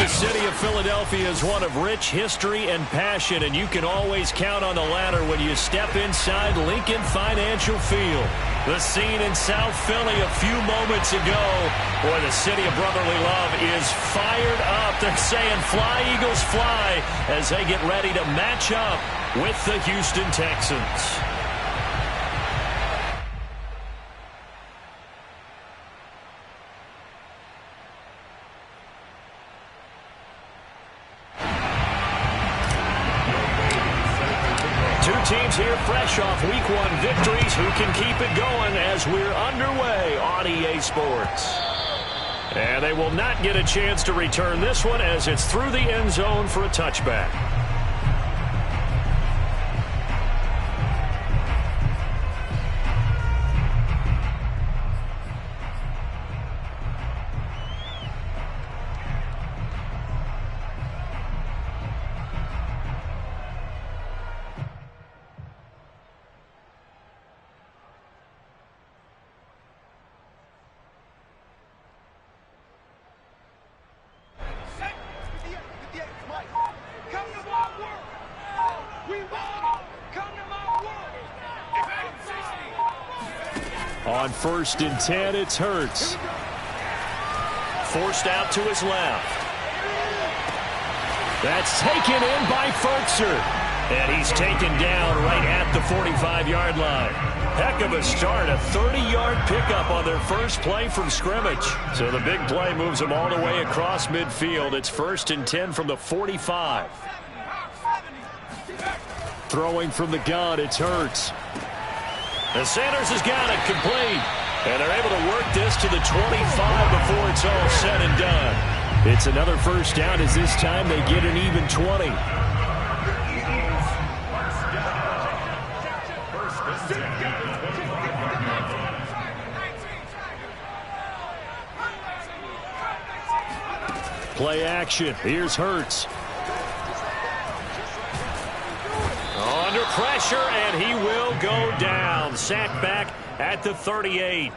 The city of Philadelphia is one of rich history and passion, and you can always count on the latter when you step inside Lincoln Financial Field. The scene in South Philly a few moments ago, where the city of brotherly love is fired up. They're saying, "Fly, Eagles, fly," as they get ready to match up with the Houston Texans. Two teams here fresh off Week 1 victories. Who can keep it going as we're underway on EA Sports? And they will not get a chance to return this one as it's through the end zone for a touchback. On 1st and 10, it's Hurts. Forced out to his left. That's taken in by Furtzer. And he's taken down right at the 45-yard line. Heck of a start, a 30-yard pickup on their first play from scrimmage. So the big play moves them all the way across midfield. It's 1st and 10 from the 45. Throwing from the gun, it's Hurts. And Sanders has got it complete. And they're able to work this to the 25 before it's all said and done. It's another first down as this time they get an even 20. Play action. Here's Hurts. Under pressure, and he will go down. Sacked back at the 38.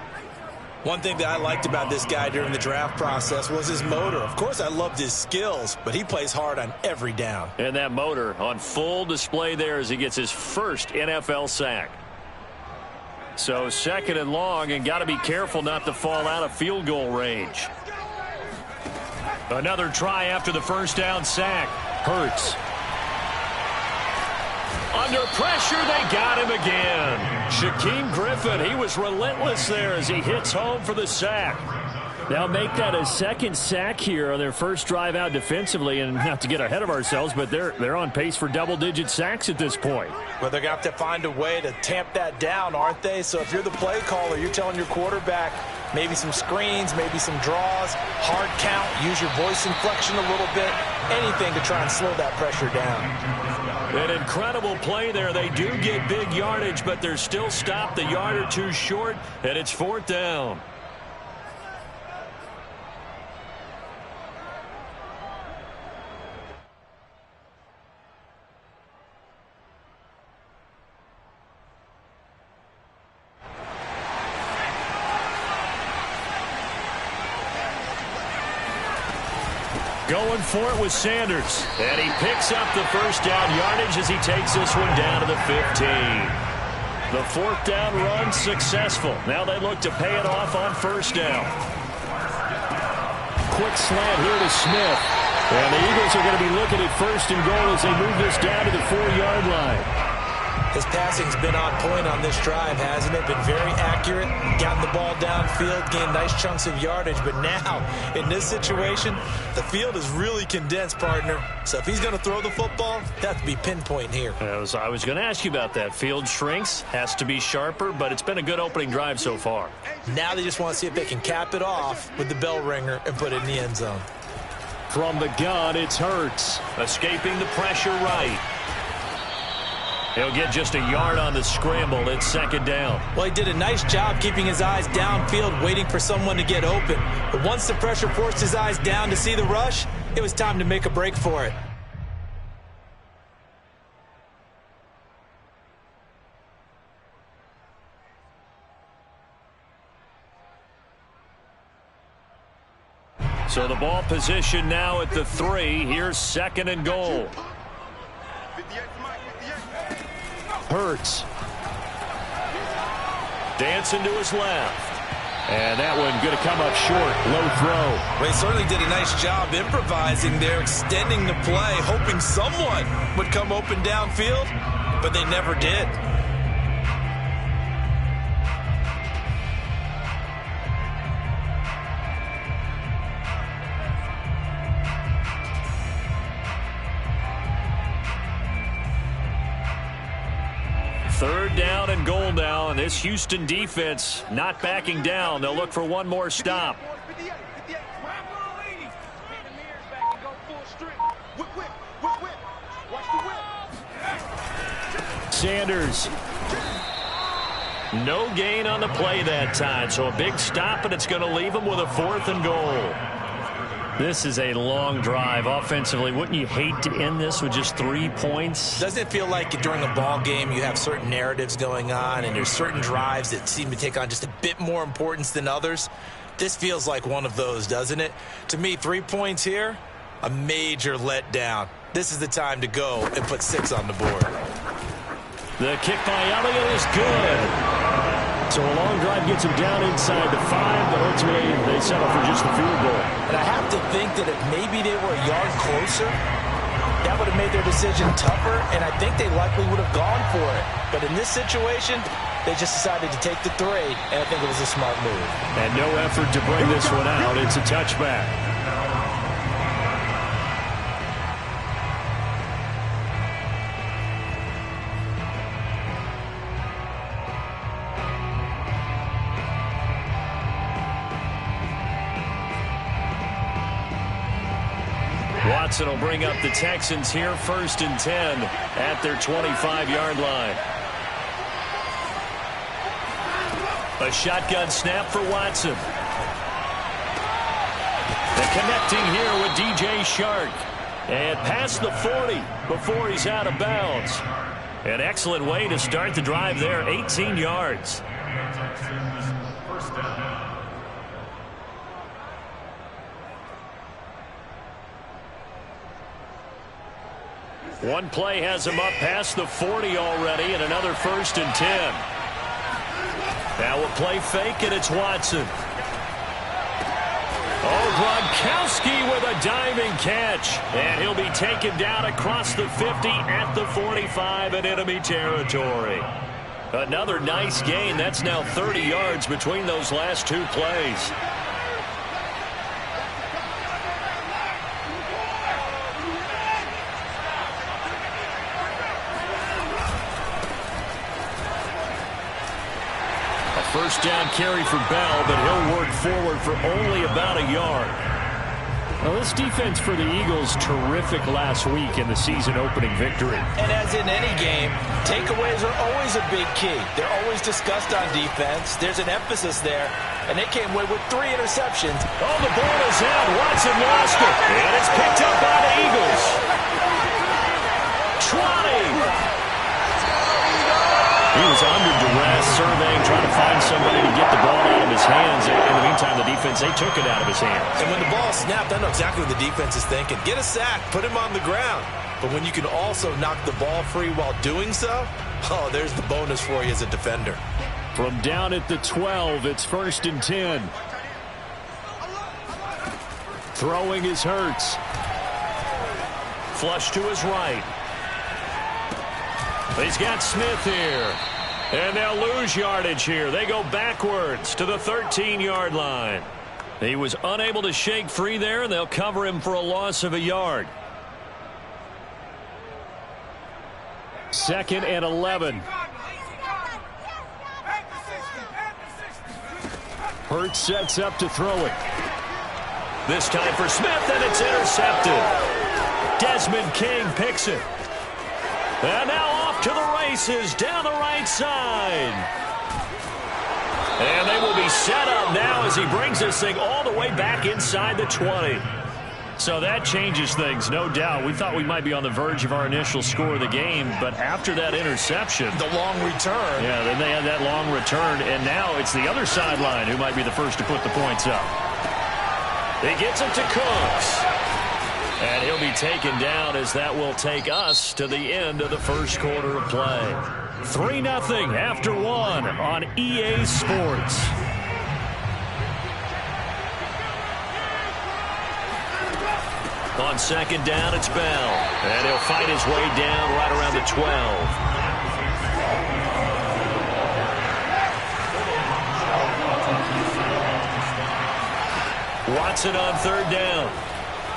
One thing that I liked about this guy during the draft process was his motor. Of course, I loved his skills, but he plays hard on every down. And that motor on full display there as he gets his first NFL sack. So 2nd and long, and got to be careful not to fall out of field goal range. Another try after the first down sack. Hurts. Under pressure, they got him again. Shaquem Griffin, he was relentless there as he hits home for the sack. They'll make that a second sack here on their first drive out defensively, and not to get ahead of ourselves, but they're on pace for double-digit sacks at this point. Well, they're going to have to find a way to tamp that down, aren't they? So if you're the play caller, you're telling your quarterback maybe some screens, maybe some draws, hard count, use your voice inflection a little bit, anything to try and slow that pressure down. An incredible play there. They do get big yardage, but they're still stopped a yard or two short, and it's 4th down. Going for it with Sanders. And he picks up the first down yardage as he takes this one down to the 15. The 4th down run successful. Now they look to pay it off on 1st down. Quick slant here to Smith. And the Eagles are going to be looking at 1st and goal as they move this down to the 4-yard line. His passing's been on point on this drive, hasn't it? Been very accurate, gotten the ball downfield, gained nice chunks of yardage. But now, in this situation, the field is really condensed, partner. So if he's going to throw the football, it has to be pinpoint here. I was going to ask you about that. Field shrinks, has to be sharper, but it's been a good opening drive so far. Now they just want to see if they can cap it off with the bell ringer and put it in the end zone. From the gun, it's Hurts. Escaping the pressure right. He'll get just a yard on the scramble. It's 2nd down. Well, he did a nice job keeping his eyes downfield, waiting for someone to get open. But once the pressure forced his eyes down to see the rush, it was time to make a break for it. So the ball position now at the 3. Here's 2nd and goal. Hurts. Dancing to his left. And that one going to come up short. Low throw. Well, he certainly did a nice job improvising there, extending the play, hoping someone would come open downfield, but they never did. Third down and goal now, and this Houston defense not backing down. They'll look for one more stop. Sanders. No gain on the play that time, so a big stop, and it's going to leave him with a 4th and goal. This is a long drive offensively. Wouldn't you hate to end this with just 3 points? Doesn't it feel like during a ball game you have certain narratives going on and there's certain drives that seem to take on just a bit more importance than others? This feels like one of those, doesn't it? To me, 3 points here, a major letdown. This is the time to go and put 6 on the board. The kick by Elliott is good. So a long drive gets him down inside the 5, but ultimately they settle for just the field goal. And I have to think that if maybe they were a yard closer, that would have made their decision tougher, and I think they likely would have gone for it. But in this situation, they just decided to take the 3, and I think it was a smart move. And no effort to bring this one out. It's a touchback. Watson will bring up the Texans here 1st and 10 at their 25-yard line. A shotgun snap for Watson. The connecting here with DJ Shark. And past the 40 before he's out of bounds. An excellent way to start the drive there, 18 yards. One play has him up past the 40 already, and another 1st and 10. Now a play fake, and it's Watson. Oh, Gronkowski with a diving catch. And he'll be taken down across the 50 at the 45 in enemy territory. Another nice gain. That's now 30 yards between those last 2 plays. First down carry for Bell, but he'll work forward for only about a yard. Well, this defense for the Eagles, terrific last week in the season-opening victory. And as in any game, takeaways are always a big key. They're always discussed on defense. There's an emphasis there, and they came away with 3 interceptions. Oh, the ball is out. Watson lost it, and it's picked up by the Eagles. Trotting. He was under duress, surveying, trying to find somebody to get the ball out of his hands. In the meantime, the defense, they took it out of his hands. And when the ball snapped, I know exactly what the defense is thinking. Get a sack, put him on the ground. But when you can also knock the ball free while doing so, oh, there's the bonus for you as a defender. From down at the 12, it's 1st and 10. Throwing is Hurts. Flush to his right. He's got Smith here. And they'll lose yardage here. They go backwards to the 13-yard line. He was unable to shake free there, and they'll cover him for a loss of a yard. 2nd and 11. Hurts sets up to throw it. This time for Smith, and it's intercepted. Desmond King picks it. And now off to the races down the right side. And they will be set up now as he brings this thing all the way back inside the 20. So that changes things, no doubt. We thought we might be on the verge of our initial score of the game, but after that interception. The long return. Yeah, then they had that long return, and now it's the other sideline who might be the first to put the points up. He gets it to Cooks. And he'll be taken down as that will take us to the end of the first quarter of play. 3-0 after 1 on EA Sports. On second down, it's Bell. And he'll fight his way down right around the 12. Watson on third down.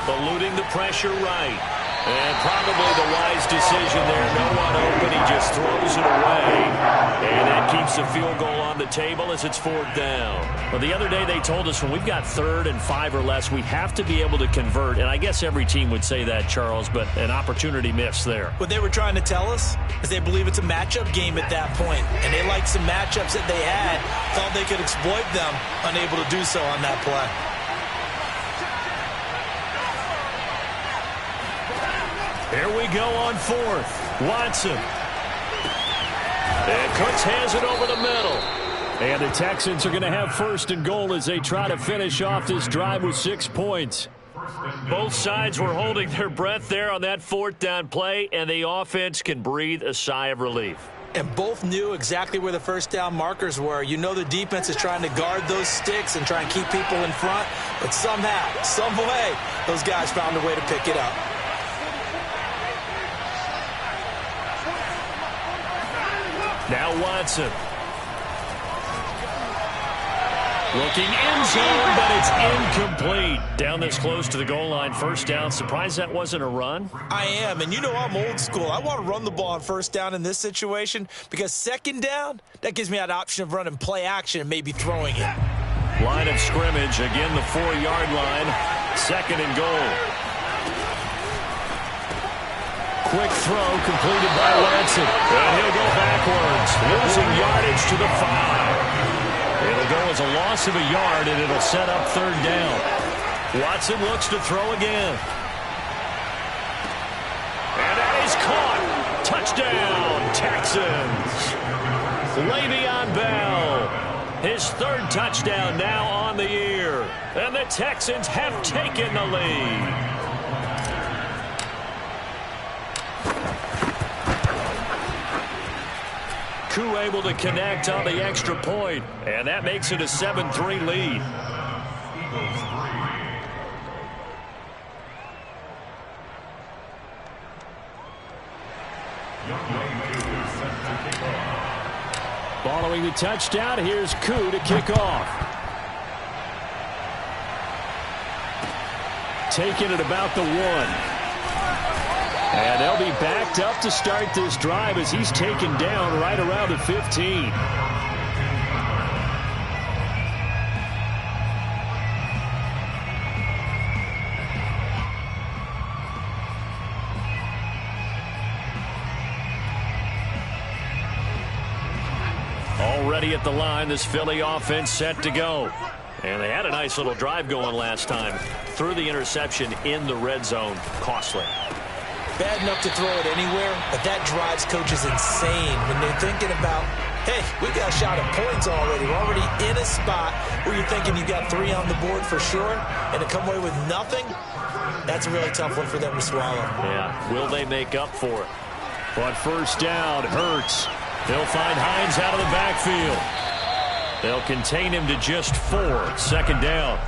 Eluding the pressure right. And probably the wise decision there. No one open. He just throws it away. And that keeps the field goal on the table as it's fourth down. Well, the other day they told us when we've got 3rd and 5 or less, we have to be able to convert. And I guess every team would say that, Charles, but an opportunity missed there. What they were trying to tell us is they believe it's a matchup game at that point. And they liked some matchups that they had, thought they could exploit them, unable to do so on that play. Here we go on 4th. Watson. And Cooks has it over the middle. And the Texans are going to have 1st and goal as they try to finish off this drive with 6 points. Both sides were holding their breath there on that 4th down play, and the offense can breathe a sigh of relief. And both knew exactly where the first down markers were. You know the defense is trying to guard those sticks and try and keep people in front, but somehow, some way, those guys found a way to pick it up. Now Watson. Looking in zone, but it's incomplete. Down this close to the goal line, 1st down. Surprised that wasn't a run? I am, and you know I'm old school. I want to run the ball on 1st down in this situation because 2nd down, that gives me that option of running play action and maybe throwing it. Line of scrimmage, again the 4-yard line. 2nd and goal. Quick throw completed by Watson. And he'll go backwards, losing yardage to the 5. It'll go as a loss of a yard, and it'll set up 3rd down. Watson looks to throw again. And that is caught. Touchdown, Texans. Le'Veon Bell. His 3rd touchdown now on the year. And the Texans have taken the lead. Koo able to connect on the extra point, and that makes it a 7-3 lead. Following the touchdown, here's Koo to kick off. Taking it about the 1. And they'll be backed up to start this drive as he's taken down right around the 15. Already at the line, this Philly offense set to go. And they had a nice little drive going last time. Threw the interception in the red zone. Costly. Bad enough to throw it anywhere, but that drives coaches insane when they're thinking about, hey, we got a shot at points already. We're already in a spot where you're thinking you got 3 on the board for sure, and to come away with nothing, that's a really tough one for them to swallow. Yeah, will they make up for it? But 1st down, Hurts. They'll find Hines out of the backfield. They'll contain him to just 4. 2nd down.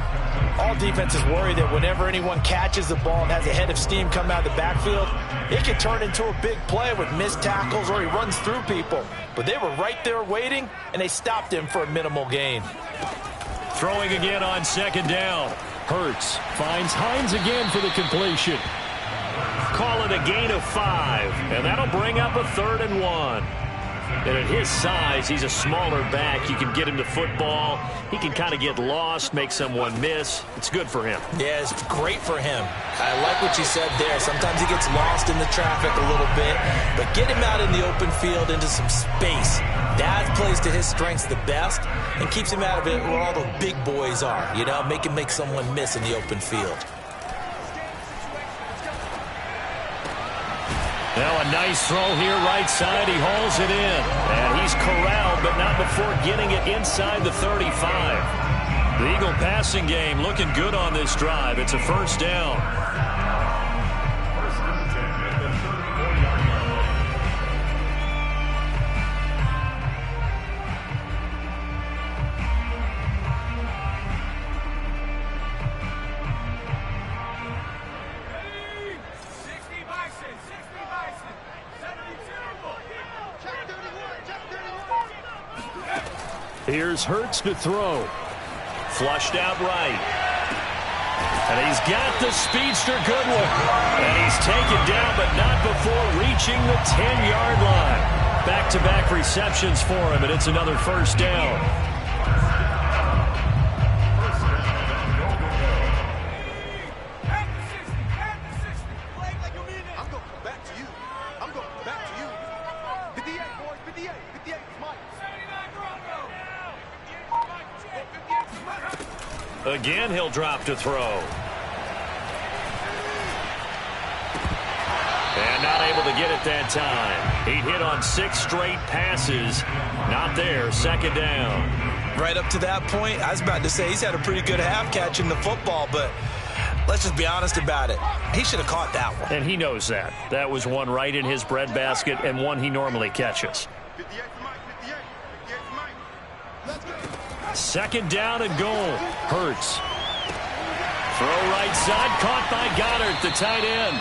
All defenses worry that whenever anyone catches the ball and has a head of steam come out of the backfield, it can turn into a big play with missed tackles or he runs through people. But they were right there waiting, and they stopped him for a minimal gain. Throwing again on 2nd down. Hurts finds Hines again for the completion. Call it a gain of 5, and that'll bring up a 3rd and 1. And at his size, he's a smaller back. You can get him to football. He can kind of get lost, make someone miss. It's good for him. Yeah, it's great for him. I like what you said there. Sometimes he gets lost in the traffic a little bit, but get him out in the open field into some space. That plays to his strengths the best and keeps him out of it where all the big boys are. You know, make him make someone miss in the open field. Now a nice throw here right side. He hauls it in. And he's corralled, but not before getting it inside the 35. The Eagle passing game looking good on this drive. It's a first down. Here's Hurts to throw. Flushed out right. And he's got the speedster Goodwin. And he's taken down, but not before reaching the 10-yard line. Back-to-back receptions for him, and it's another first down. Again, he'll drop to throw. And not able to get it that time. He hit on 6 straight passes. Not there. Second down. Right up to that point, I was about to say he's had a pretty good half catching the football, but let's just be honest about it. He should have caught that one. And he knows that. That was one right in his breadbasket and one he normally catches. Second down and goal. Hurts. Throw right side, caught by Goddard, the tight end.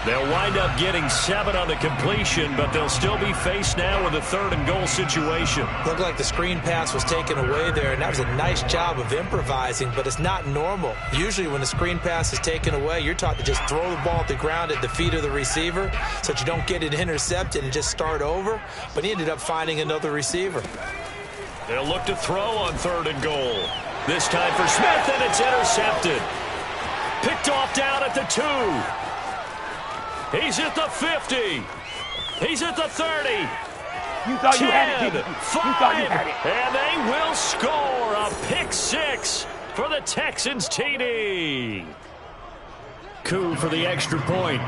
They'll wind up getting 7 on the completion, but they'll still be faced now with a 3rd and goal situation. Looked like the screen pass was taken away there, and that was a nice job of improvising, but it's not normal. Usually when the screen pass is taken away, you're taught to just throw the ball at the ground at the feet of the receiver so that you don't get it intercepted and just start over, but he ended up finding another receiver. They'll look to throw on 3rd and goal. This time for Smith, and it's intercepted. Picked off down at the 2. He's at the 50. He's at the 30. You thought 10, you had it, didn't you? 5, You thought you had it. And they will score a pick 6 for the Texans TD. Coup for the extra point.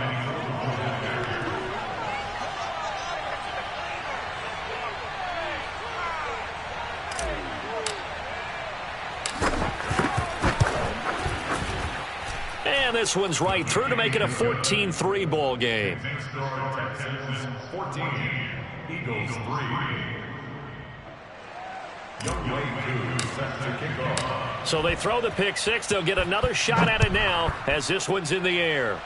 And this one's right through to make it a 14-3 ball game. Texans 14, Eagles 3. Set to kick off. So they throw the pick 6. They'll get another shot at it now as this one's in the air.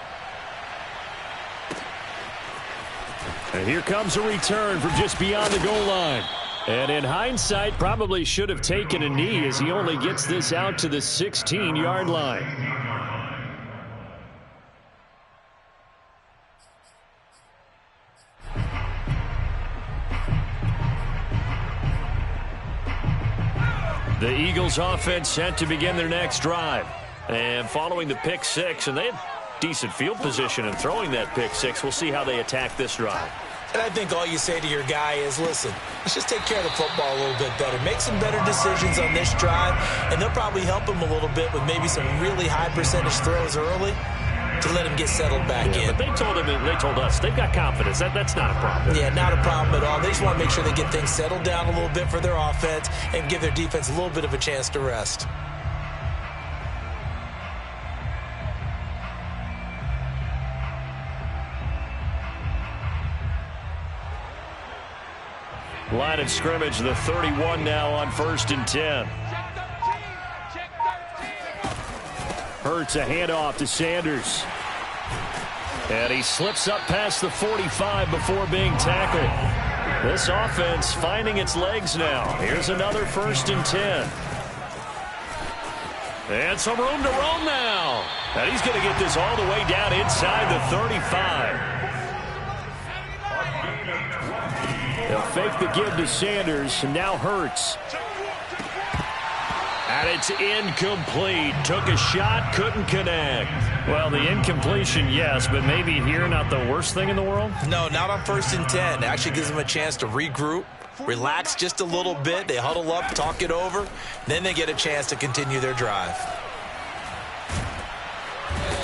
And here comes a return from just beyond the goal line. And in hindsight, probably should have taken a knee as he only gets this out to the 16-yard line. The Eagles offense set to begin their next drive. And following the pick 6, and they had decent field position in throwing that pick 6. We'll see how they attack this drive. And I think all you say to your guy is, listen, let's just take care of the football a little bit better. Make some better decisions on this drive, and they'll probably help him a little bit with maybe some really high percentage throws early to let him get settled back in. But they told him, and they told us, they've got confidence. That's not a problem. Yeah, not a problem at all. They just want to make sure they get things settled down a little bit for their offense and give their defense a little bit of a chance to rest. Line of scrimmage, the 31 now on 1st and 10. Hurts a handoff to Sanders. And he slips up past the 45 before being tackled. This offense finding its legs now. Here's another 1st and 10. And some room to roam now. And he's going to get this all the way down inside the 35. They'll fake the give to Sanders, and now Hurts. And it's incomplete. Took a shot, couldn't connect. Well, the incompletion, yes, but maybe here not the worst thing in the world? No, not on 1st and 10. It actually gives them a chance to regroup, relax just a little bit. They huddle up, talk it over. Then they get a chance to continue their drive.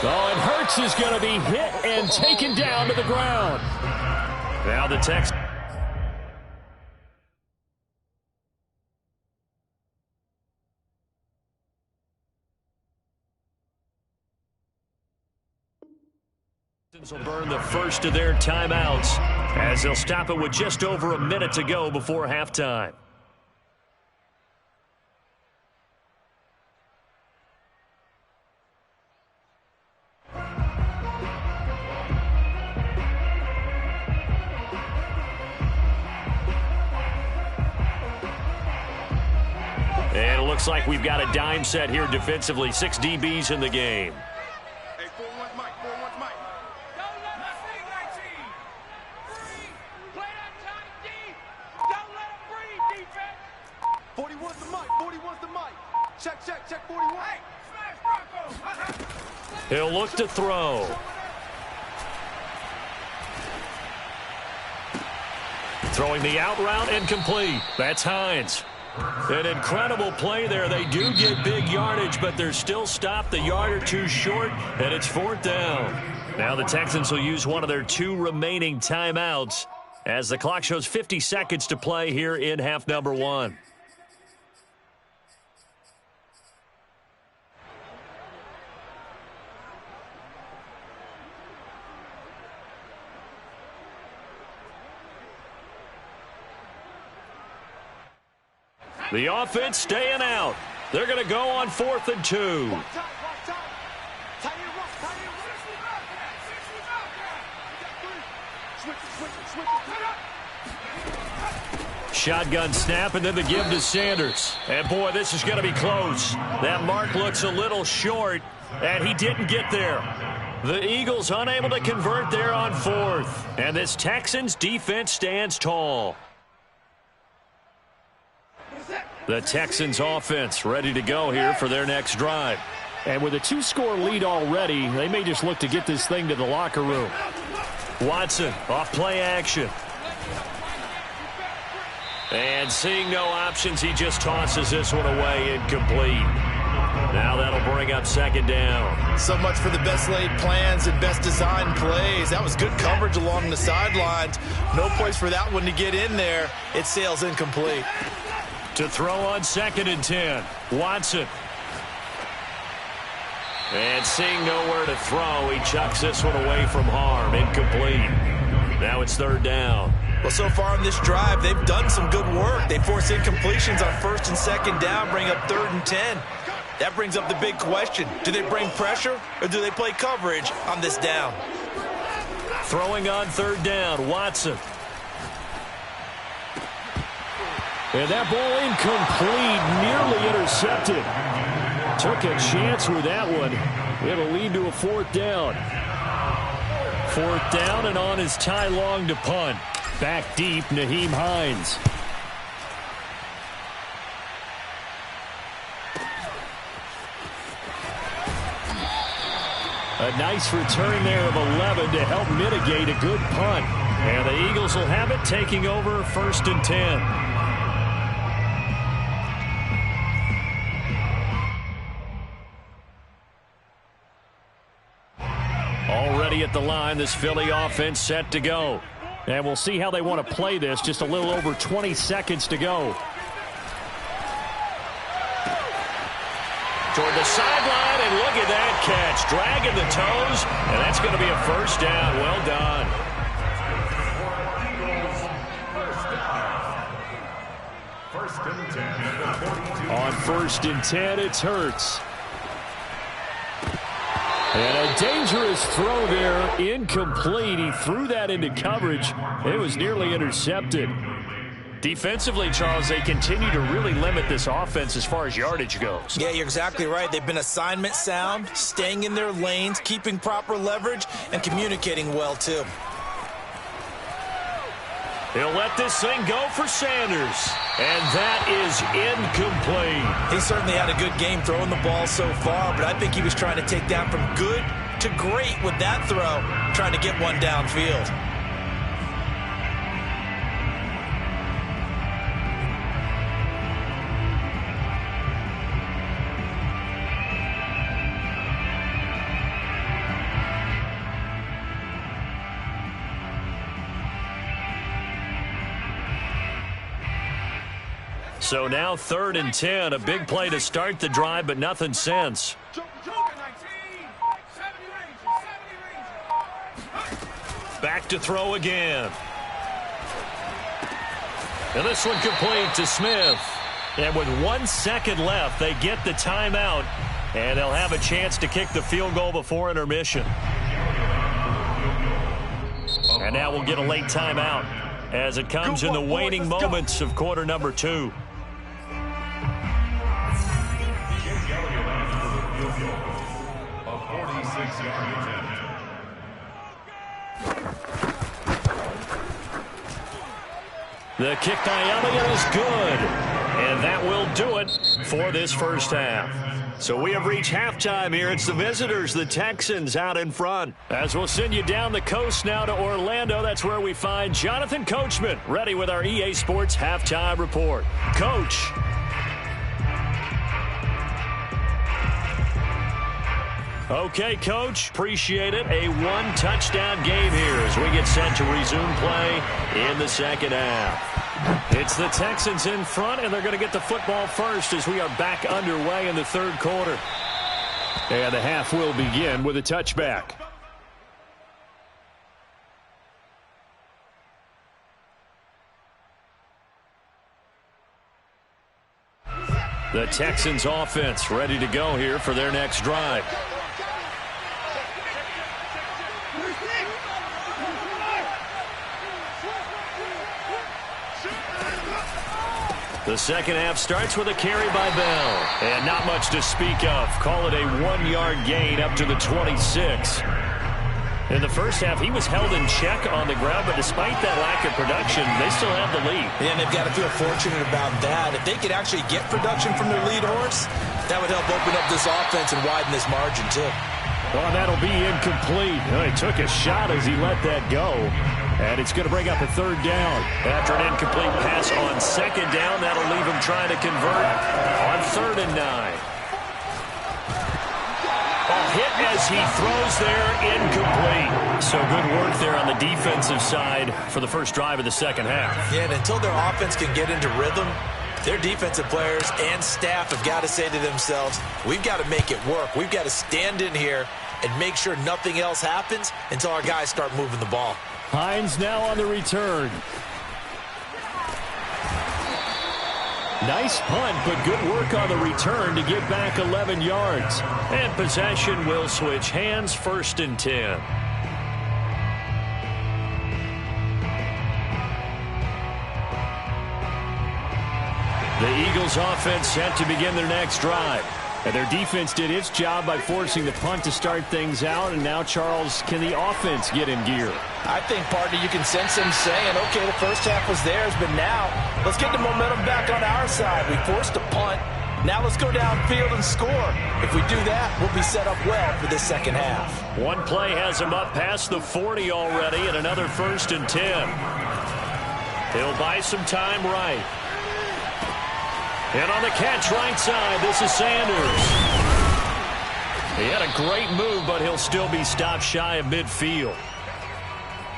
Oh, and Hurts is going to be hit and taken down to the ground. Now the Texans. Will burn the first of their timeouts as they'll stop it with just over a minute to go before halftime. And it looks like we've got a dime set here defensively. 6 DBs in the game. 41. He'll look to throw. Throwing the out route incomplete. That's Hines. An incredible play there. They do get big yardage, but they're still stopped a yard or two short, and it's 4th down. Now the Texans will use one of their 2 remaining timeouts as the clock shows 50 seconds to play here in half number 1. The offense staying out. They're going to go on 4th and 2. Shotgun snap, and then the give to Sanders. And, boy, this is going to be close. That mark looks a little short, and he didn't get there. The Eagles unable to convert there on 4th. And this Texans defense stands tall. The Texans offense ready to go here for their next drive. And with a 2-score lead already, they may just look to get this thing to the locker room. Watson off play action. And seeing no options, he just tosses this one away incomplete. Now that'll bring up 2nd down. So much for the best laid plans and best designed plays. That was good coverage along the sidelines. No place for that one to get in there. It sails incomplete. To throw on 2nd and 10. Watson. And seeing nowhere to throw, he chucks this one away from harm. Incomplete. Now it's 3rd down. Well, so far in this drive, they've done some good work. They force incompletions on 1st and 2nd down, bring up 3rd and 10. That brings up the big question. Do they bring pressure or do they play coverage on this down? Throwing on 3rd down, Watson. And that ball incomplete, nearly intercepted. Took a chance with that one. It'll lead to a 4th down. 4th down, and on his Ty Long to punt. Back deep, Nyheim Hines. A nice return there of 11 to help mitigate a good punt. And the Eagles will have it, taking over 1st and 10. Already at the line, this Philly offense set to go. And we'll see how they want to play this. Just a little over 20 seconds to go. Toward the sideline, and look at that catch. Dragging the toes, and that's going to be a 1st down. Well done. On 1st and 10, it's Hurts. And a dangerous throw there, incomplete. He threw that into coverage. It was nearly intercepted. Defensively, Charles, they continue to really limit this offense as far as yardage goes. Yeah, you're exactly right. They've been assignment sound, staying in their lanes, keeping proper leverage, and communicating well, too. He'll let this thing go for Sanders. And that is incomplete. He certainly had a good game throwing the ball so far, but I think he was trying to take that from good to great with that throw, trying to get one downfield. So now 3rd and 10, a big play to start the drive, but nothing since. Back to throw again. And this one complete to Smith. And with 1 second left, they get the timeout. And they'll have a chance to kick the field goal before intermission. And now we'll get a late timeout as it comes in the waning moments of quarter number 2. A 46-yard attempt. The kick by Elliott is good. And that will do it for this first half. So we have reached halftime here. It's the visitors, the Texans, out in front. As we'll send you down the coast now to Orlando, that's where we find Jonathan Coachman, ready with our EA Sports Halftime Report. Coach. Okay, Coach, appreciate it. A one-touchdown game here as we get set to resume play in the second half. It's the Texans in front, and they're going to get the football first as we are back underway in the third quarter. And the half will begin with a touchback. The Texans offense ready to go here for their next drive. The second half starts with a carry by Bell. And not much to speak of. Call it a 1-yard gain up to the 26. In the first half, he was held in check on the ground, but despite that lack of production, they still have the lead. Yeah, and they've got to feel fortunate about that. If they could actually get production from their lead horse, that would help open up this offense and widen this margin, too. Well, that'll be incomplete. He took a shot as he let that go. And it's going to bring up a third down. After an incomplete pass on second down, that'll leave him trying to convert on 3rd and 9. A hit as he throws there, incomplete. So good work there on the defensive side for the first drive of the second half. Yeah, and until their offense can get into rhythm, their defensive players and staff have got to say to themselves, we've got to make it work. We've got to stand in here and make sure nothing else happens until our guys start moving the ball. Hines now on the return. Nice punt, but good work on the return to get back 11 yards. And possession will switch hands, 1st and 10. The Eagles offense set to begin their next drive. And their defense did its job by forcing the punt to start things out. And now, Charles, can the offense get in gear? I think, partner, you can sense them saying, okay, the first half was theirs, but now let's get the momentum back on our side. We forced a punt. Now let's go downfield and score. If we do that, we'll be set up well for this second half. One play has him up past the 40 already, and another 1st and 10. He'll buy some time right. And on the catch right side, this is Sanders. He had a great move, but he'll still be stopped shy of midfield.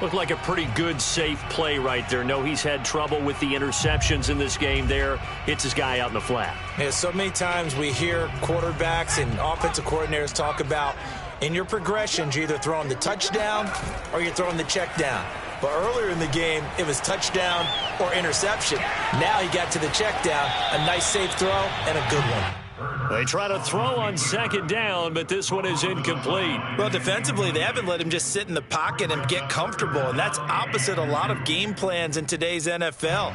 Looked like a pretty good, safe play right there. No, he's had trouble with the interceptions in this game there. Hits his guy out in the flat. Yeah, so many times we hear quarterbacks and offensive coordinators talk about in your progressions, you're either throwing the touchdown or you're throwing the check down. But earlier in the game, it was touchdown or interception. Now he got to the check down, a nice safe throw, and a good one. They try to throw on second down, but this one is incomplete. Well, defensively, they haven't let him just sit in the pocket and get comfortable, and that's opposite a lot of game plans in today's NFL.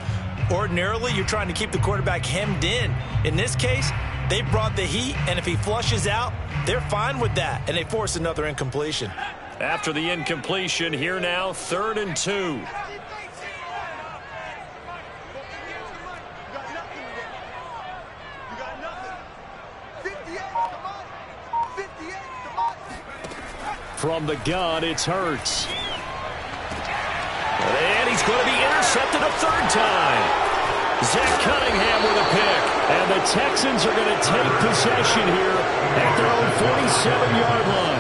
Ordinarily, you're trying to keep the quarterback hemmed in. In this case, they brought the heat, and if he flushes out, they're fine with that, and they force another incompletion. After the incompletion, here now, 3rd and 2. From the gun, it's Hurts. And he's going to be intercepted a 3rd time. Zach Cunningham with a pick. And the Texans are going to take possession here at their own 47-yard line.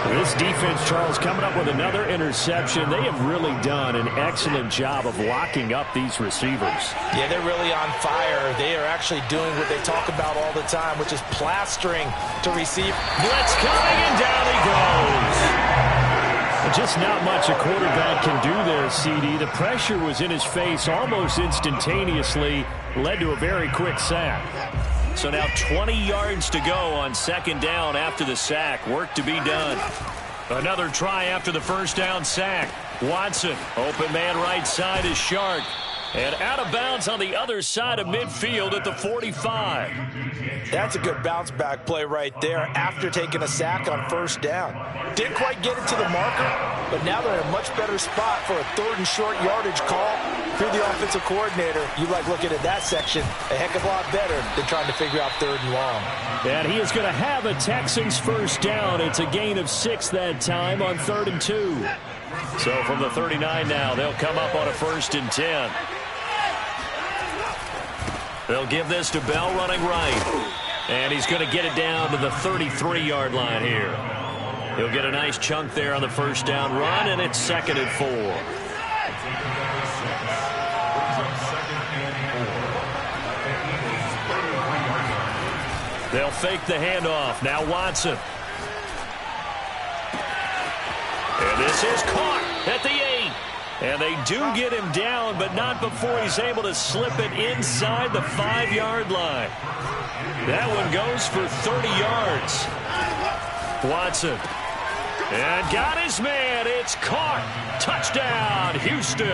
This defense, Charles, coming up with another interception. They have really done an excellent job of locking up these receivers. Yeah, they're really on fire. They are actually doing what they talk about all the time, which is plastering to receive. Blitz coming, and down he goes. Just not much a quarterback can do there, CD. The pressure was in his face almost instantaneously, led to a very quick sack. So now 20 yards to go on second down after the sack. Work to be done. Another try after the first down sack. Watson, open man right side is Shark. And out of bounds on the other side of midfield at the 45. That's a good bounce back play right there after taking a sack on first down. Didn't quite get it to the marker, but now they're in a much better spot for a 3rd and short yardage call. If you're the offensive coordinator, you like looking at that section a heck of a lot better than trying to figure out 3rd and long. And he is going to have a Texans first down. It's a gain of 6 that time on 3rd and 2. So from the 39 now, they'll come up on a 1st and 10. They'll give this to Bell running right. And he's going to get it down to the 33-yard line here. He'll get a nice chunk there on the first down run, and it's 2nd and 4. They'll fake the handoff. Now Watson. And this is caught at the 8. And they do get him down, but not before he's able to slip it inside the 5-yard line. That one goes for 30 yards. Watson. And got his man. It's caught. Touchdown, Houston.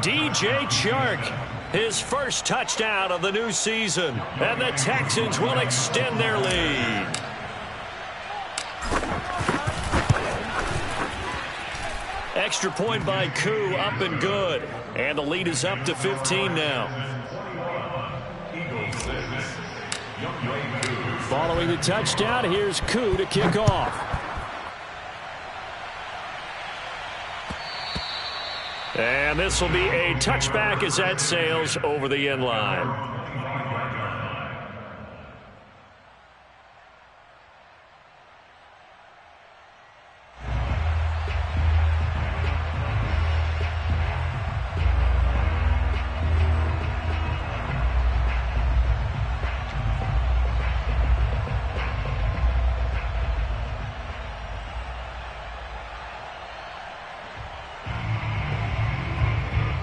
DJ Chark, his first touchdown of the new season. And the Texans will extend their lead. Extra point by Koo, up and good. And the lead is up to 15 now. Following the touchdown, here's Koo to kick off. And this will be a touchback as that sails over the end line.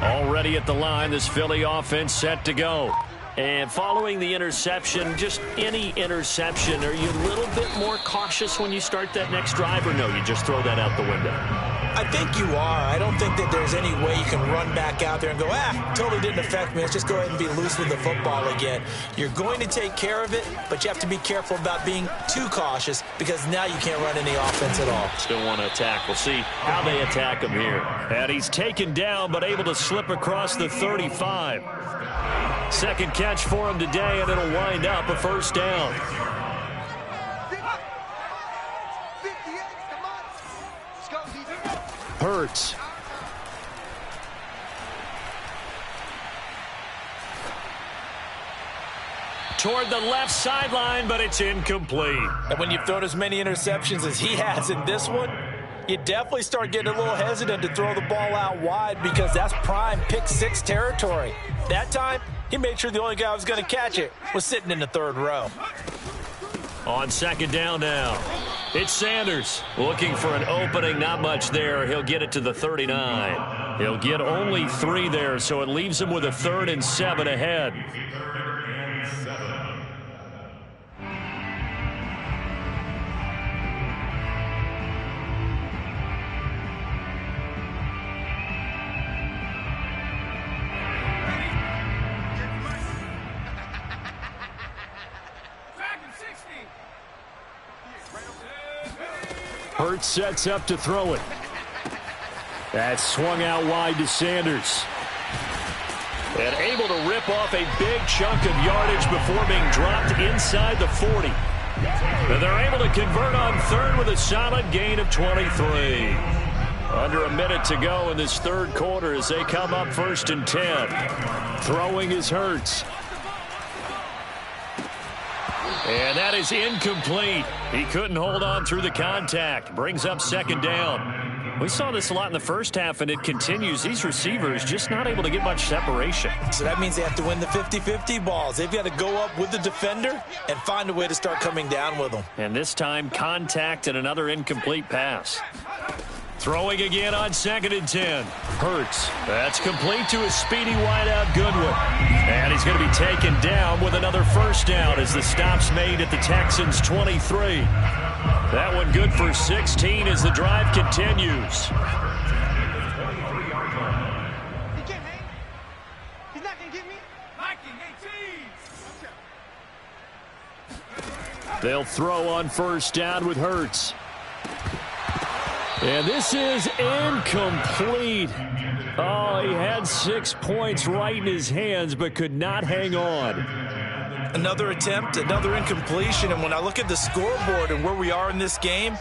Already at the line, this Philly offense set to go. And following the interception, just any interception, are you a little bit more cautious when you start that next drive, or no, you just throw that out the window? I think you are. I don't think that there's any way you can run back out there and go, totally didn't affect me. Let's just go ahead and be loose with the football again. You're going to take care of it, but you have to be careful about being too cautious because now you can't run any offense at all. Still want to attack. We'll see how they attack him here. And he's taken down, but able to slip across the 35. Second catch for him today, and it'll wind up a first down. Hurts. Toward the left sideline, but it's incomplete. And when you've thrown as many interceptions as he has in this one, you definitely start getting a little hesitant to throw the ball out wide because that's prime pick-6 territory. That time, he made sure the only guy who was going to catch it was sitting in the 3rd row. On second down now, it's Sanders looking for an opening. Not much there. He'll get it to the 39. He'll get only 3 there, so it leaves him with a 3rd and 7 ahead. Hurts sets up to throw it. That's swung out wide to Sanders. And able to rip off a big chunk of yardage before being dropped inside the 40. And they're able to convert on 3rd with a solid gain of 23. Under a minute to go in this 3rd quarter as they come up 1st and 10. Throwing is Hurts. And that is incomplete. He couldn't hold on through the contact. Brings up 2nd down. We saw this a lot in the first half, and it continues. These receivers just not able to get much separation. So that means they have to win the 50-50 balls. They've got to go up with the defender and find a way to start coming down with them. And this time, contact and another incomplete pass. Throwing again on 2nd and 10. Hurts. That's complete to his speedy wideout Goodwin. And he's going to be taken down with another first down as the stop's made at the Texans' 23. That one good for 16 as the drive continues. He can't hang. He's not going to get me. They'll throw on first down with Hurts. And this is incomplete. Oh, he had 6 points right in his hands, but could not hang on. Another attempt, another incompletion, and when I look at the scoreboard and where we are in this game,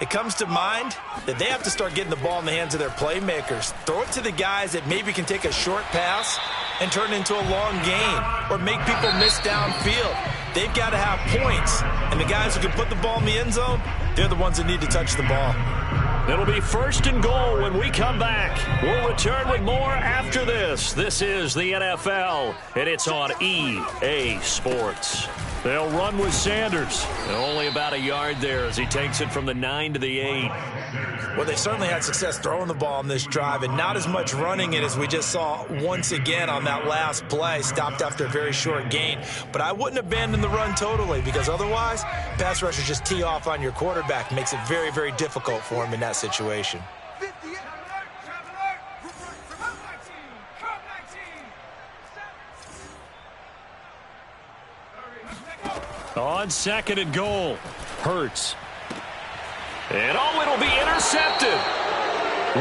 it comes to mind that they have to start getting the ball in the hands of their playmakers. Throw it to the guys that maybe can take a short pass and turn it into a long gain or make people miss downfield. They've got to have points, and the guys who can put the ball in the end zone, they're the ones that need to touch the ball. It'll be 1st and goal when we come back. We'll return with more after this. This is the NFL, and it's on EA Sports. They'll run with Sanders. Only about a yard there as he takes it from the 9 to the 8. Well, they certainly had success throwing the ball on this drive, and not as much running it as we just saw once again on that last play, stopped after a very short gain. But I wouldn't abandon the run totally, because otherwise, pass rushers just tee off on your quarterback. It makes it very, very difficult for him in that situation. On 2nd and goal, Hurts. And it'll be intercepted.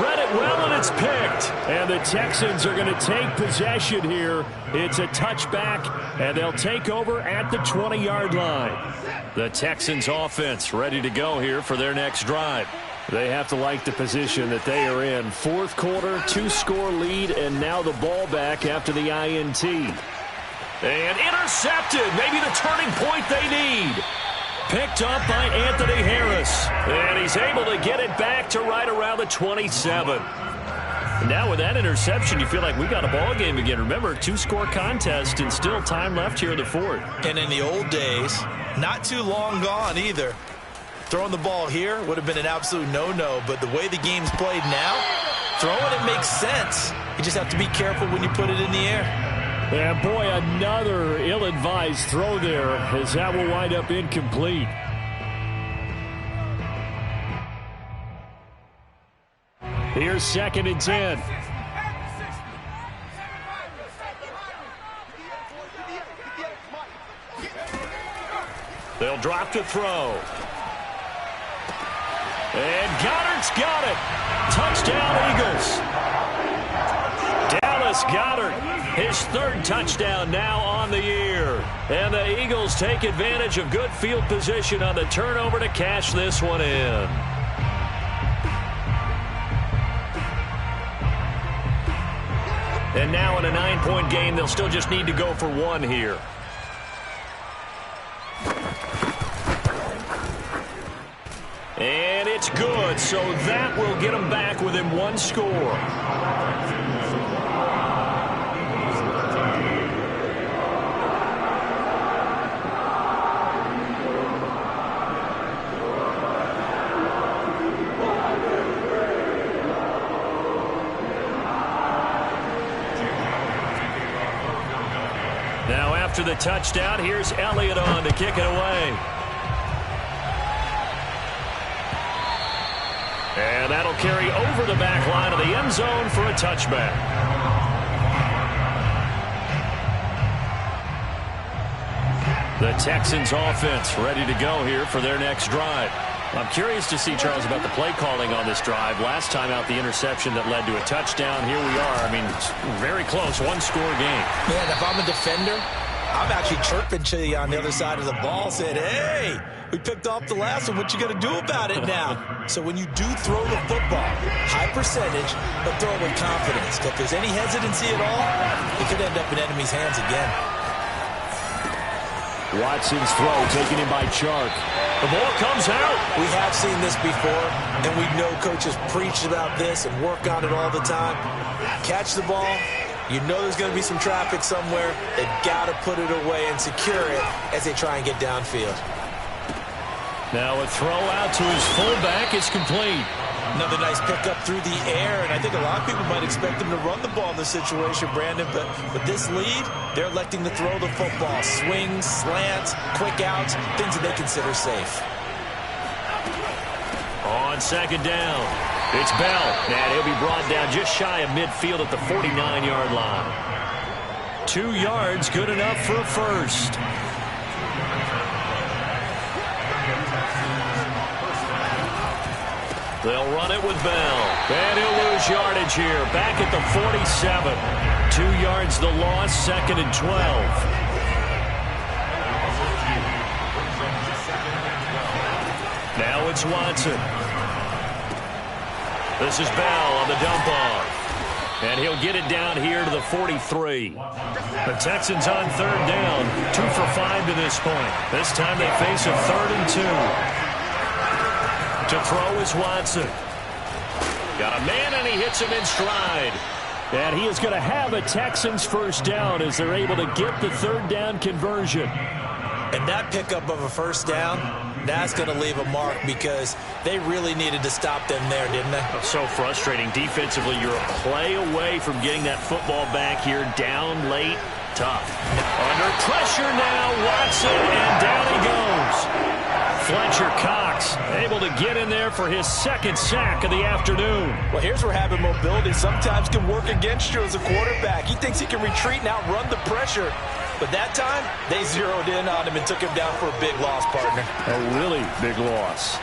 Read it well, and it's picked. And the Texans are going to take possession here. It's a touchback, and they'll take over at the 20-yard line. The Texans offense ready to go here for their next drive. They have to like the position that they are in. 4th quarter, 2-score lead, and now the ball back after the INT. And intercepted. Maybe the turning point they need. Picked up by Anthony Harris. And he's able to get it back to right around the 27. Now with that interception, you feel like we got a ball game again. Remember, 2-score contest and still time left here in the 4th. And in the old days, not too long gone either, throwing the ball here would have been an absolute no-no. But the way the game's played now, throwing it makes sense. You just have to be careful when you put it in the air. And boy, another ill-advised throw there as that will wind up incomplete. Here's 2nd and 10. They'll drop to throw. And Goddard's got it. Touchdown, Eagles. Dallas Goedert, his 3rd touchdown now on the year. And the Eagles take advantage of good field position on the turnover to cash this one in. And now in a 9-point game, they'll still just need to go for 1 here. And it's good, so that will get them back within 1 score. Now after the touchdown, here's Elliott on to kick it away. And that'll carry over the back line of the end zone for a touchback. The Texans offense ready to go here for their next drive. I'm curious to see, Charles, about the play calling on this drive. Last time out, the interception that led to a touchdown. Here we are. I mean, very close, 1-score game. Man, if I'm a defender, I'm actually chirping to you on the other side of the ball, saying, hey, we picked off the last one. What you going to do about it now? So when you do throw the football, high percentage, but throw it with confidence. If there's any hesitancy at all, it could end up in enemy's hands again. Watson's throw taken in by Chark. The ball comes out. We have seen this before, and we know coaches preach about this and work on it all the time. Catch the ball. You know there's going to be some traffic somewhere. They've got to put it away and secure it as they try and get downfield. Now a throw out to his fullback is complete. Another nice pickup through the air, and I think a lot of people might expect them to run the ball in this situation, Brandon, but with this lead, they're electing to throw the football. Swings, slants, quick outs, things that they consider safe. On second down, it's Bell, and he'll be brought down just shy of midfield at the 49-yard line. 2 yards, good enough for a first. They'll run it with Bell. And he'll lose yardage here. Back at the 47. 2 yards the loss, second and 12. Now it's Watson. This is Bell on the dump off. And he'll get it down here to the 43. The Texans on third down. 2 for 5 to this point. This time they face a 3rd and 2. To throw is Watson. Got a man, and he hits him in stride. And he is going to have a Texans first down as they're able to get the 3rd down conversion. And that pickup of a first down, that's going to leave a mark because they really needed to stop them there, didn't they? So frustrating. Defensively, you're a play away from getting that football back here down late. Tough. Under pressure now, Watson, and down he goes. Fletcher Cox able to get in there for his 2nd sack of the afternoon. Well, here's where having mobility sometimes can work against you as a quarterback. He thinks he can retreat and outrun the pressure. But that time, they zeroed in on him and took him down for a big loss, partner. A really big loss.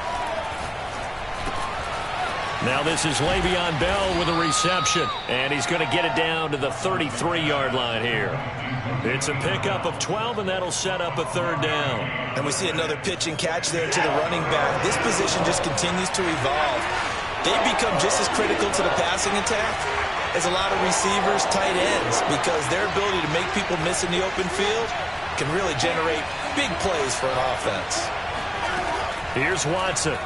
Now this is Le'Veon Bell with a reception. And he's going to get it down to the 33-yard line here. It's a pickup of 12, and that'll set up a 3rd down. And we see another pitch and catch there to the running back. This position just continues to evolve. They become just as critical to the passing attack as a lot of receivers, tight ends, because their ability to make people miss in the open field can really generate big plays for an offense. Here's Watson.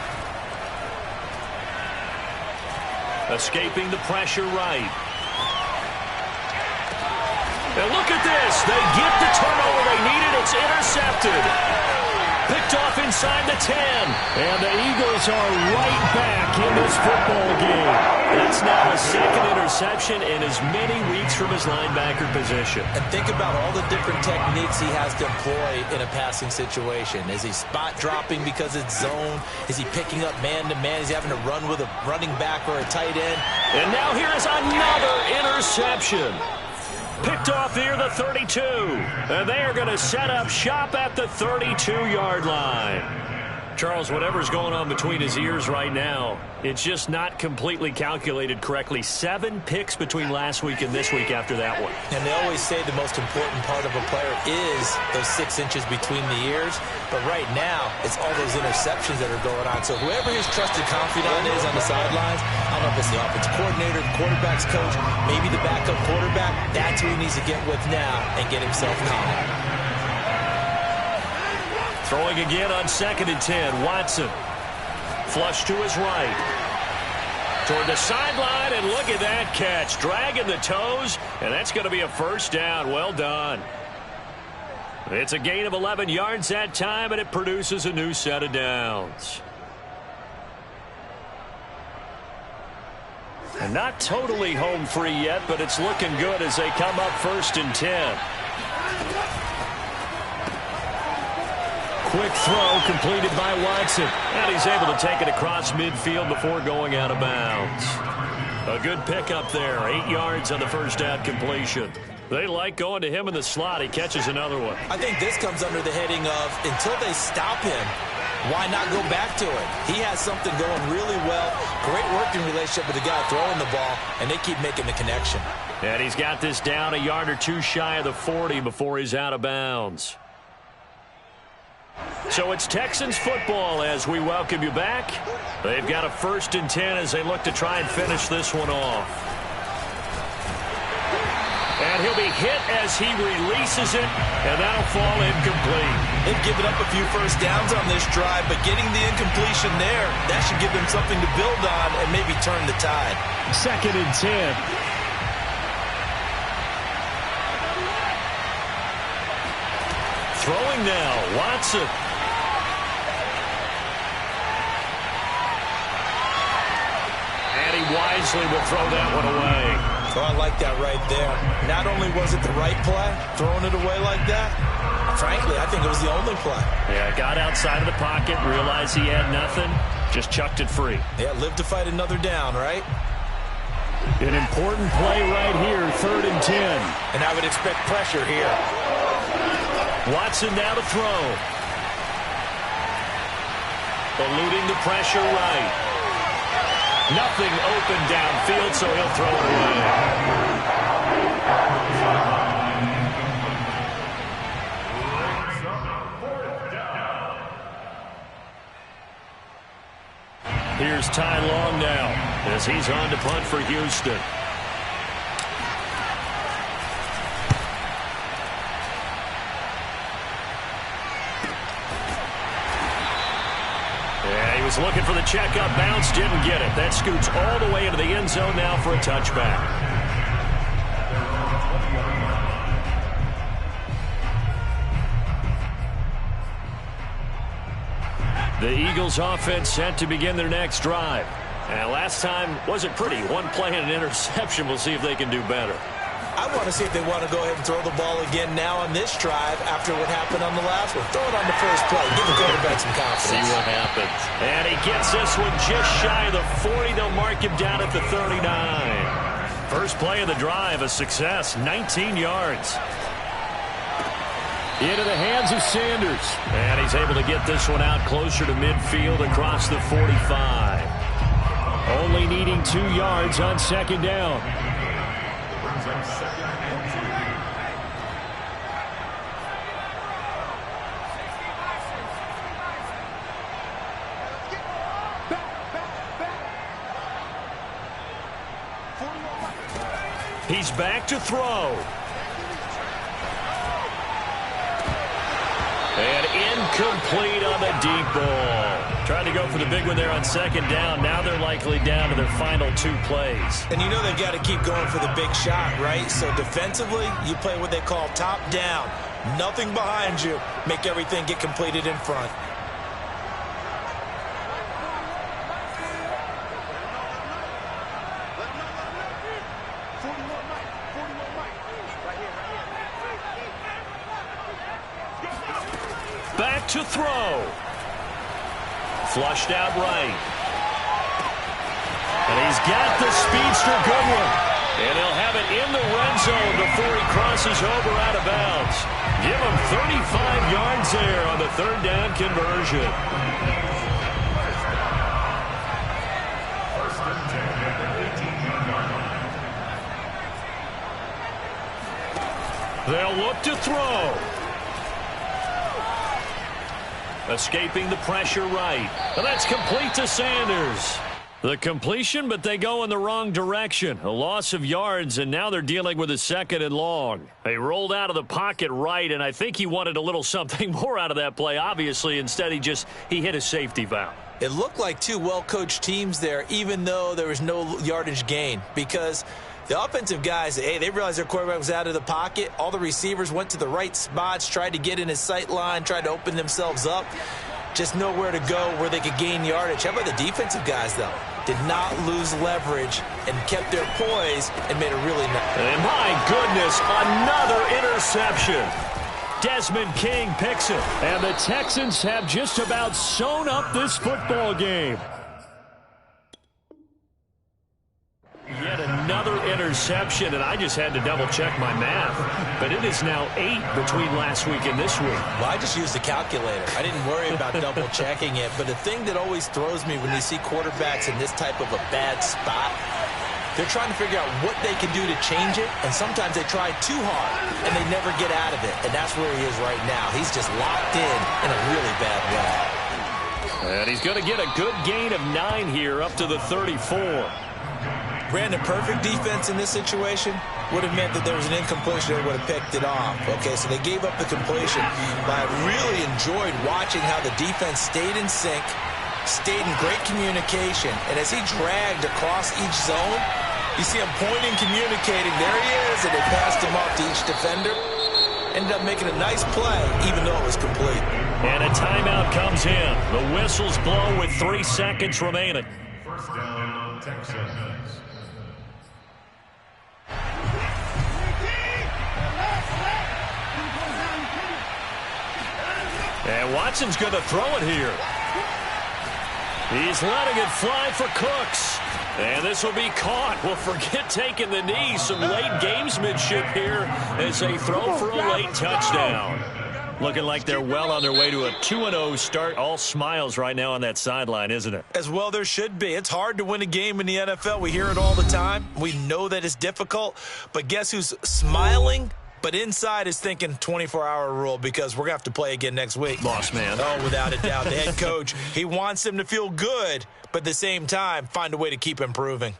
Escaping the pressure right. And look at this. They get the turnover they needed. It's intercepted. Picked off inside the 10. And the Eagles are right back in this football game. That's now a 2nd interception in as many weeks from his linebacker position. And think about all the different techniques he has to employ in a passing situation. Is he spot dropping because it's zone? Is he picking up man-to-man? Is he having to run with a running back or a tight end? And now here is another interception. Picked off near the 32. And they are going to set up shop at the 32-yard line. Charles, whatever's going on between his ears right now, it's just not completely calculated correctly. 7 picks between last week and this week after that one. And they always say the most important part of a player is those 6 inches between the ears. But right now, it's all those interceptions that are going on. So whoever his trusted confidant is on the sidelines, I don't know if it's the offensive coordinator, the quarterback's coach, maybe the backup quarterback, that's who he needs to get with now and get himself calm. Throwing again on 2nd and 10. Watson. Flush to his right. Toward the sideline, and look at that catch. Dragging the toes, and that's going to be a first down. Well done. It's a gain of 11 yards that time, and it produces a new set of downs. And not totally home free yet, but it's looking good as they come up 1st and 10. Quick throw completed by Watson. And he's able to take it across midfield before going out of bounds. A good pickup there. 8 yards on the first down completion. They like going to him in the slot. He catches another one. I think this comes under the heading of until they stop him, why not go back to it? He has something going really well. Great working relationship with the guy throwing the ball, and they keep making the connection. And he's got this down a yard or two shy of the 40 before he's out of bounds. So it's Texans football as we welcome you back. They've got a 1st and 10 as they look to try and finish this one off. And he'll be hit as he releases it, and that'll fall incomplete. They've given up a few first downs on this drive, but getting the incompletion there, that should give them something to build on and maybe turn the tide. 2nd and 10. Throwing now, Watson. wisely will throw that one away. Oh, I like that right there. Not only was it the right play, throwing it away like that, frankly, I think it was the only play. Yeah, got outside of the pocket, realized he had nothing, just chucked it free. Yeah, live to fight another down, right? An important play right here, 3rd and 10. And I would expect pressure here. Watson now to throw. Eluding the pressure right. Nothing open downfield, so he'll throw it away. Here's Ty Long now as he's on to punt for Houston. Yeah, he was looking for the checkup bounce, didn't get it. That scoots all the way into the end zone now for a touchback. The Eagles offense set to begin their next drive. And last time wasn't pretty. One play and an interception. We'll see if they can do better. I want to see if they want to go ahead and throw the ball again now on this drive after what happened on the last one. Throw it on the first play. Give the quarterback some confidence. See what happens. And he gets this one just shy of the 40. They'll mark him down at the 39. First play of the drive, a success. 19 yards. Into the hands of Sanders. And he's able to get this one out closer to midfield across the 45. Only needing 2 yards on 2nd down. He's back to throw. And incomplete on the deep ball. Trying to go for the big one there on 2nd down. Now they're likely down to their final 2 plays. And you know they've got to keep going for the big shot, right? So defensively, you play what they call top down. Nothing behind you. Make everything get completed in front. Back to throw. Flushed out right. And he's got the speedster good one. And he'll have it in the red zone before he crosses over out of bounds. Give him 35 yards there on the 3rd down conversion. First and 10 at the 18-yard line. They'll look to throw. Escaping the pressure right. And that's complete to Sanders. The completion, but they go in the wrong direction. A loss of yards, and now they're dealing with a 2nd and long. They rolled out of the pocket right, and I think he wanted a little something more out of that play, obviously. Instead, he hit a safety valve. It looked like 2 well-coached teams there, even though there was no yardage gain, because the offensive guys, hey, they realized their quarterback was out of the pocket. All the receivers went to the right spots, tried to get in his sight line, tried to open themselves up. Just nowhere to go where they could gain yardage. How about the defensive guys, though? Did not lose leverage and kept their poise and made a really nice. And my goodness, another interception. Desmond King picks it. And the Texans have just about sewn up this football game. Yet another interception, and I just had to double-check my math. But it is now 8 between last week and this week. Well, I just used the calculator. I didn't worry about double-checking it. But the thing that always throws me when you see quarterbacks in this type of a bad spot, they're trying to figure out what they can do to change it, and sometimes they try too hard, and they never get out of it. And that's where he is right now. He's just locked in a really bad way. And he's going to get a good gain of 9 here up to the 34. Brandon, perfect defense in this situation would have meant that there was an incompletion. They would have picked it off. Okay, so they gave up the completion. But I really enjoyed watching how the defense stayed in sync, stayed in great communication. And as he dragged across each zone, you see him pointing, communicating. There he is, and they passed him off to each defender. Ended up making a nice play, even though it was complete. And a timeout comes in. The whistle's blown with 3 seconds remaining. First down, Texans. And Watson's going to throw it here. He's letting it fly for Cooks. And this will be caught. Well, forget taking the knee. Some late gamesmanship here as they throw for a late touchdown. Looking like they're well on their way to a 2-0 start. All smiles right now on that sideline, isn't it? As well there should be. It's hard to win a game in the NFL. We hear it all the time. We know that it's difficult. But guess who's smiling? But inside is thinking 24-hour rule because we're going to have to play again next week. Boss man. Oh, without a doubt. The head coach, he wants them to feel good, but at the same time, find a way to keep improving.